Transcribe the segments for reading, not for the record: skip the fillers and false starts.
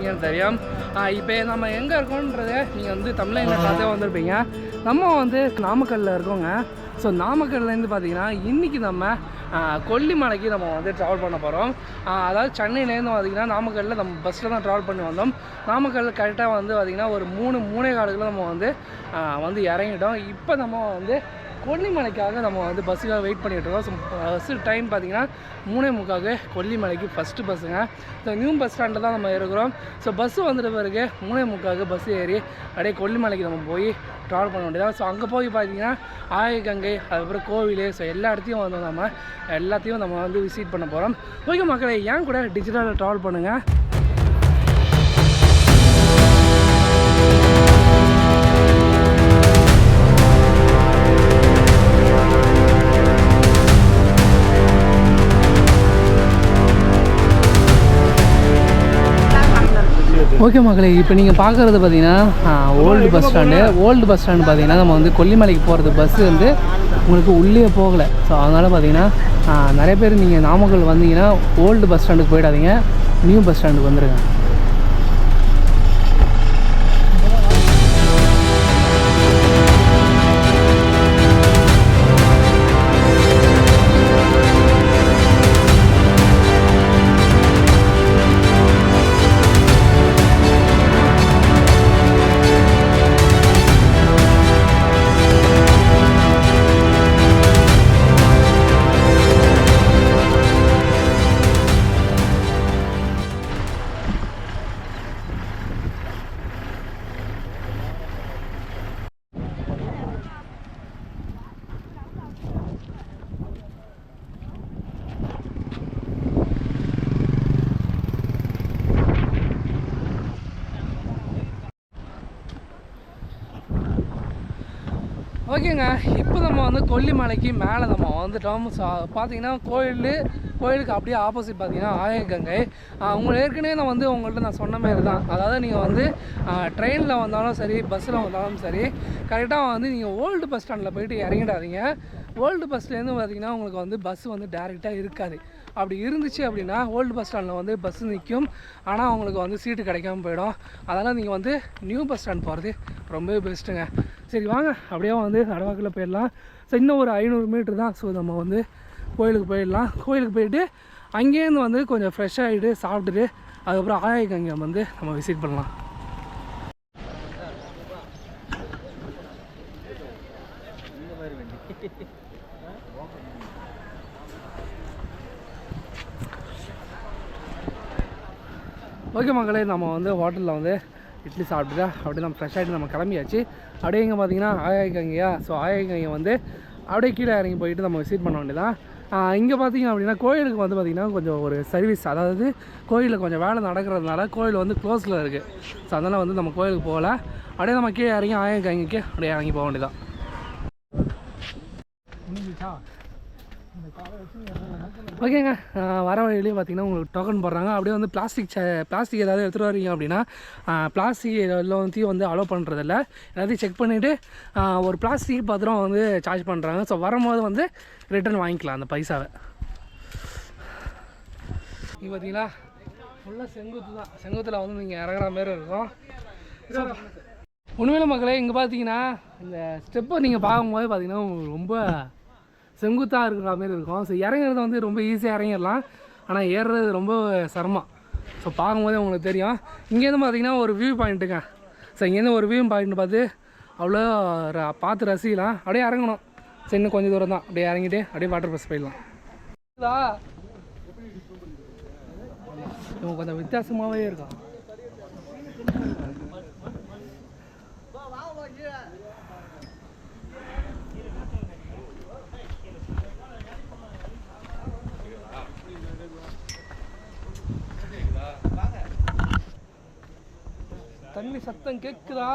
பார்த்துருப்பீங்கன்னு தெரியும். இப்போ நம்ம எங்கே இருக்கோன்றதை நீங்கள் வந்து தமிழ்நாட்டில் பார்த்தே வந்திருப்பீங்க. நம்ம வந்து நாமக்கல்லில் இருக்கோங்க. ஸோ நாமக்கல்லேருந்து பார்த்தீங்கன்னா இன்றைக்கி நம்ம கொல்லிமலைக்கு நம்ம வந்து ட்ராவல் பண்ண போகிறோம். அதாவது சென்னையிலேருந்து பார்த்திங்கன்னா நாமக்கல்லில் நம்ம பஸ்ஸில் தான் ட்ராவல் பண்ணி வந்தோம். நாமக்கல்லில் கரெக்டாக வந்து பார்த்திங்கன்னா ஒரு 3-3:15 நம்ம வந்து இறங்கிட்டோம். இப்போ நம்ம வந்து கொல்லிமலைக்காக நம்ம வந்து பஸ்ஸுக்காக வெயிட் பண்ணிகிட்ருக்கோம். ஸோ பஸ்ஸு டைம் பார்த்திங்கன்னா 3:45 கொல்லிமலைக்கு ஃபஸ்ட்டு பஸ்ஸுங்க. ஸோ நியூ பஸ் ஸ்டாண்டில் தான் நம்ம இருக்கிறோம். ஸோ பஸ்ஸு வந்துட்ட பிறகு 3:45 பஸ்ஸு ஏறி அப்படியே கொல்லிமலைக்கு நம்ம போய் ட்ராவல் பண்ண வேண்டியதான். ஸோ அங்கே போய் பார்த்திங்கன்னா ஆயகங்கை, அதுக்கப்புறம் கோவில், ஸோ எல்லாத்தையும் வந்து நம்ம எல்லாத்தையும் நம்ம வந்து விசிட் பண்ண போகிறோம். ஓகே மக்களை, ஏன் கூட டிஜிட்டலில் ட்ராவல் பண்ணுங்கள். ஓகே மக்களே, இப்போ நீங்கள் பார்க்குறது பார்த்தீங்கன்னா ஓல்டு பஸ் ஸ்டாண்டு பார்த்தீங்கன்னா நம்ம வந்து கொல்லிமலைக்கு போகிறது பஸ்ஸு வந்து உங்களுக்கு உள்ளே போகலை. ஸோ அதனால் பார்த்தீங்கன்னா நிறைய பேர் நீங்கள் நாமக்கல் வந்தீங்கன்னா ஓல்டு பஸ் ஸ்டாண்டுக்கு போயிடாதீங்க, நியூ பஸ் ஸ்டாண்டுக்கு வந்துடுங்க. ஓகேங்க, இப்போ நம்ம வந்து கொல்லிமலைக்கு மேலே நம்ம வந்துட்டோம். ஸோ பார்த்தீங்கன்னா கோயிலுக்கு அப்படியே ஆப்போசிட் பார்த்தீங்கன்னா ஆயகங்கை. உங்களை ஏற்கனவே நான் வந்து உங்கள்கிட்ட நான் சொன்ன மாதிரி தான். அதாவது நீங்கள் வந்து ட்ரெயினில் வந்தாலும் சரி, பஸ்ஸில் வந்தாலும் சரி, கரெக்டாக வந்து நீங்கள் ஓல்டு பஸ் ஸ்டாண்டில் போய்ட்டு இறங்கிடாதீங்க. ஓல்டு பஸ்லேருந்து பார்த்திங்கன்னா உங்களுக்கு வந்து பஸ் வந்து டேரெக்டாக இருக்காது. அப்படி இருந்துச்சு அப்படின்னா ஓல்டு பஸ் ஸ்டாண்டில் வந்து பஸ்ஸு நிற்கும், ஆனால் அவங்களுக்கு வந்து சீட்டு கிடைக்காம போயிடும். அதனால் நீங்கள் வந்து நியூ பஸ் ஸ்டாண்ட் போகிறது ரொம்பவே பெஸ்ட்டுங்க. சரி வாங்க, அப்படியே வந்து நடவாக்கில் போயிடலாம். ஸோ இன்னும் ஒரு 500 மீட்ரு தான். ஸோ நம்ம வந்து கோயிலுக்கு போயிடலாம். கோயிலுக்கு போயிட்டு அங்கேருந்து வந்து கொஞ்சம் ஃப்ரெஷ் ஆகிட்டு சாப்பிட்டுட்டு அதுக்கப்புறம் ஆயகங்கை வந்து நம்ம விசிட் பண்ணலாம். ஓகே மக்களே, நம்ம வந்து ஹோட்டலில் வந்து இட்லி சாப்பிட்டுட்டு அப்படியே நம்ம ஃப்ரெஷ் ஆகிட்டு நம்ம கிளம்பியாச்சு. அப்படியே இங்கே பார்த்தீங்கன்னா ஆயகங்கையா. ஸோ ஆயகங்கை வந்து அப்படியே கீழே இறங்கி போயிட்டு நம்ம விசிட் பண்ண வேண்டியதான். இங்கே பார்த்திங்க அப்படின்னா கோயிலுக்கு வந்து பார்த்திங்கன்னா கொஞ்சம் ஒரு சர்வீஸ், அதாவது கோயிலில் கொஞ்சம் வேலை நடக்கிறதுனால கோயில் வந்து க்ளோஸில் இருக்குது. ஸோ அதனால் வந்து நம்ம கோயிலுக்கு போகல. அப்படியே நம்ம கீழே இறங்கி ஆயகங்கைக்கு அப்படியே இறங்கி போக வேண்டியதான். ஓகேங்க, வர வழியிலேயே பார்த்திங்கன்னா உங்களுக்கு டோக்கன் போடுறாங்க. அப்படியே வந்து பிளாஸ்டிக் ஏதாவது எடுத்துகிட்டு வரீங்க அப்படின்னா பிளாஸ்டிக் எல்லாத்தையும் வந்து அலோவ் பண்ணுறதில்ல. எல்லாத்தையும் செக் பண்ணிவிட்டு ஒரு பிளாஸ்டிக் பத்திரம் வந்து சார்ஜ் பண்ணுறாங்க. ஸோ வரும்போது வந்து ரிட்டர்ன் வாங்கிக்கலாம் அந்த பைசாவை. இங்கே பார்த்தீங்களா ஃபுல்லாக செங்குத்து தான். செங்குத்தில் வந்து நீங்கள் இறங்குற மாரி இருக்கும். ஸோ உண்மையில மக்களே, இங்கே பார்த்தீங்கன்னா இந்த ஸ்டெப்பை நீங்கள் பார்க்கும்போது பார்த்திங்கன்னா ரொம்ப செங்குத்தாக இருக்கிற மாரி இருக்கும். ஸோ இறங்குறது வந்து ரொம்ப ஈஸியாக இறங்கிடலாம், ஆனால் ஏறுறது ரொம்ப சிரமம். ஸோ பார்க்கும்போதே உங்களுக்கு தெரியும். இங்கேருந்து பார்த்திங்கன்னா ஒரு வியூ பாயிண்ட்டுங்க. ஸோ இங்கேருந்து ஒரு வியூ பாயிண்ட் பார்த்து அவ்வளோ பார்த்து ரசிக்கலாம். அப்படியே இறங்கணும். ஸோ இன்னும் கொஞ்சம் தூரம் தான். அப்படியே இறங்கிட்டு அப்படியே வாட்டர் பஸ் போயிடலாம். இவங்க கொஞ்சம் வித்தியாசமாகவே இருக்கும். தண்ணி சத்தம் கேட்குதா?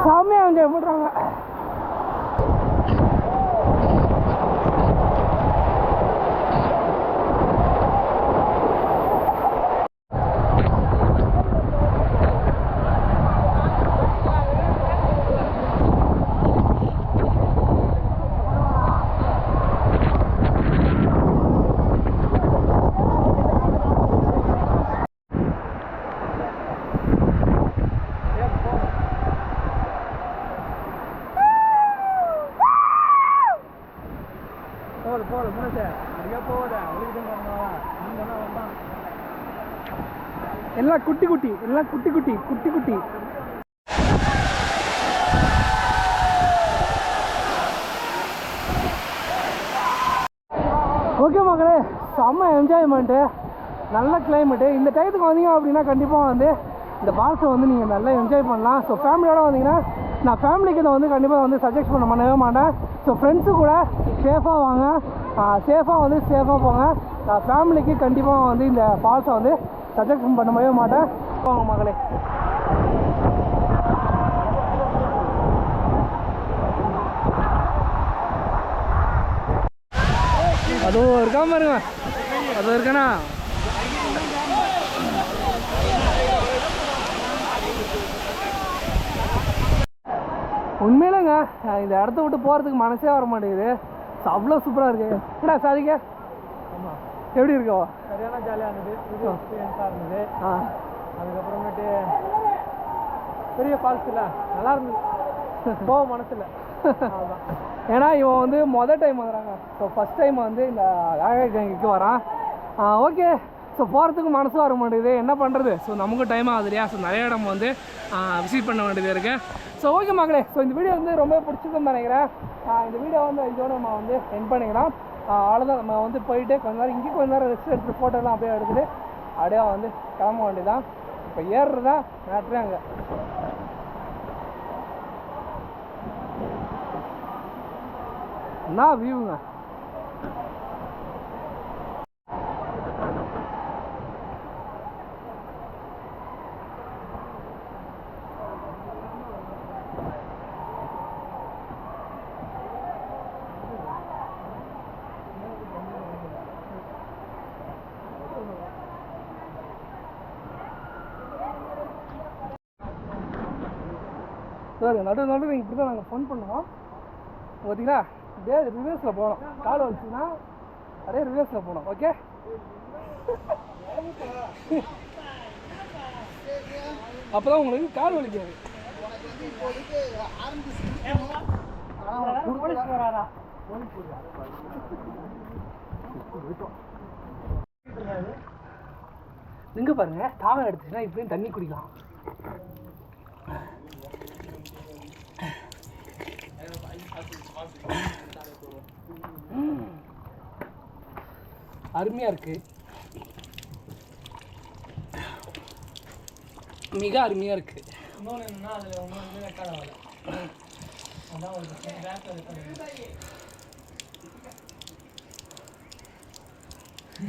செம்மையாக என்ஜாய் பண்ணுறாங்க. எல்லாம் குட்டி குட்டி, எல்லாம் குட்டி குட்டி குட்டி குட்டி. ஓகே மக்களே, செம்ம என்ஜாய்மெண்ட்டு, நல்ல கிளைமேட்டு. இந்த டயத்துக்கு வந்தீங்க அப்படின்னா கண்டிப்பாக வந்து இந்த ஃபால்ஸை வந்து நீங்கள் நல்லா என்ஜாய் பண்ணலாம். ஸோ ஃபேமிலியோடு வந்தீங்கன்னா நான் ஃபேமிலிக்கு இதை வந்து கண்டிப்பாக வந்து சஜெஸ்ட் பண்ணவே மாட்டேன். ஸோ ஃப்ரெண்ட்ஸு கூட சேஃபாக வாங்க, சேஃபாக போங்க. நான் ஃபேமிலிக்கு கண்டிப்பாக வந்து இந்த ஃபால்ஸை வந்து சஜெக்ட் பண்ணவே மாட்டேன். போங்க மகளே. அதுவும் இருக்காம இருங்க, அது இருக்கண்ணா. உண்மையிலங்க இந்த இடத்த விட்டு போகிறதுக்கு மனசே வர மாட்டேங்குது. அவ்வளோ சூப்பராக இருக்குது. என்னடா சாதிக்க எப்படி இருக்கோ? சரியான ஜாலியாக இருந்தது, புது எக்ஸ்பீரியன்ஸாக இருந்தது. அதுக்கப்புறமேட்டு பெரிய ஃபால்ஸ் இல்லை, நல்லா இருந்தது, போக மனசில். ஏன்னா இவன் வந்து மொதல் டைம் வராங்க. ஸோ ஃபஸ்ட் டைம் வந்து இந்த ஆகாய்க்கு வரான். ஓகே, ஸோ போகிறதுக்கு மனசு வர மாட்டேங்குது, என்ன பண்ணுறது? ஸோ நமக்கு டைம் ஆகுது இல்லையா? ஸோ நிறைய இடம் வந்து விசிட் பண்ண வேண்டியது இருக்குது. ஸோ ஓகே மக்களே, ஸோ இந்த வீடியோ வந்து ரொம்ப பிடிச்சிருக்குன்னு நினைக்கிறேன். இந்த வீடியோ வந்து இதோட நம்ம வந்து என் பண்ணிக்கலாம். அவ்வளோதான், நம்ம வந்து போயிட்டு கொஞ்ச நேரம் இங்கே கொஞ்ச நேரம் ரெஸ்ட் எடுத்து ஃபோட்டோலாம் அப்படியே எடுத்துகிட்டு அப்படியே வந்து கிளம்ப வேண்டியதான். இப்போ ஏறுறதா மேட்ரே அங்கே. என்ன வியூங்க! சார் நடுவு நீங்கள் இப்படி தான் நாங்கள் ஃபன் பண்ணுவோம். பார்த்தீங்களா? அப்படியே ரிவர்ஸில் போகணும். கால் வந்துச்சுன்னா அப்படியே ரிவர்ஸில் போகணும். ஓகே, அப்போ தான் உங்களுக்கு கால் வலிக்காது. இங்கே பாருங்க, தாகம் எடுத்துச்சுன்னா இப்படியும் தண்ணி குடிக்கலாம். அருமையாக இருக்கு, மிக அருமையாக இருக்கு.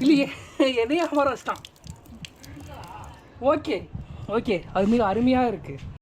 இல்லையே, என்னையே அமர வச்சிட்டான். ஓகே ஓகே, அது மிக அருமையாக இருக்குது.